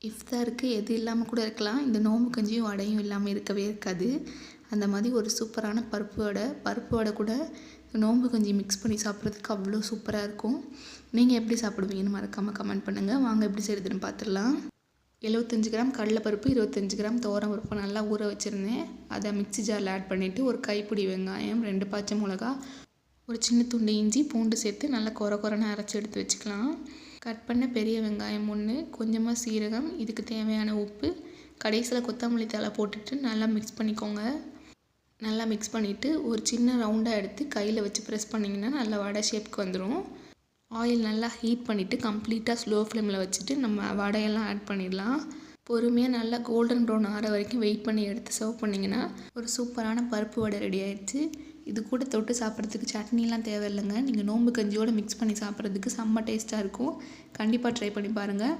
இஃப்தாருக்கு எது இல்லாமல் கூட இருக்கலாம். இந்த நோம்பு கஞ்சியும் வடையும் இல்லாமல் இருக்கவே இருக்காது. அந்த மாதிரி ஒரு சூப்பரான பருப்பு வடை கூட நோம்பு கஞ்சி மிக்ஸ் பண்ணி சாப்பிட்றதுக்கு அவ்வளோ சூப்பராக இருக்கும். நீங்கள் எப்படி சாப்பிடுவீங்கன்னு மறக்காமல் கமெண்ட் பண்ணுங்கள். வாங்க எப்படி செய்கிறதுன்னு பார்த்துடலாம். 75 கிராம் கடலைப்பருப்பு, 25 கிராம் துவரம் பருப்பு நல்லா ஊற வச்சுருந்தேன். அதை மிக்ஸி ஜாரில் ஆட் பண்ணிவிட்டு ஒரு கைப்பிடி வெங்காயம், 2 பச்சை மிளகா, ஒரு சின்ன துண்டு இஞ்சி, பூண்டு சேர்த்து நல்லா கொரன்னு அரைச்சி எடுத்து வச்சுக்கலாம். கட் பண்ண பெரிய வெங்காயம் 1, கொஞ்சமாக சீரகம், இதுக்கு தேவையான உப்பு, கடைசியில் கொத்தமல்லி தழை போட்டுட்டு நல்லா மிக்ஸ் பண்ணிக்கோங்க. நல்லா மிக்ஸ் பண்ணிவிட்டு ஒரு சின்ன ரவுண்டாக எடுத்து கையில் வச்சு ப்ரெஸ் பண்ணிங்கன்னா நல்லா வடை ஷேப்புக்கு வந்துடும். ஆயில் நல்லா ஹீட் பண்ணிவிட்டு கம்ப்ளீட்டாக ஸ்லோ ஃப்ளேமில் வச்சுட்டு நம்ம வடையெல்லாம் ஆட் பண்ணிடலாம். பொறுமையாக நல்லா கோல்டன் ப்ரௌன் ஆற வரைக்கும் வெயிட் பண்ணி எடுத்து சர்வ் பண்ணிங்கன்னா ஒரு சூப்பரான பருப்பு வடை ரெடி ஆயிடுச்சு. இது கூட தொட்டு சாப்பிட்றதுக்கு சட்னிலாம் தேவையில்லைங்க. நீங்கள் நோம்பு கஞ்சியோடு மிக்ஸ் பண்ணி சாப்பிட்றதுக்கு செம்ம டேஸ்ட்டாக இருக்கும். கண்டிப்பாக ட்ரை பண்ணி பாருங்கள்.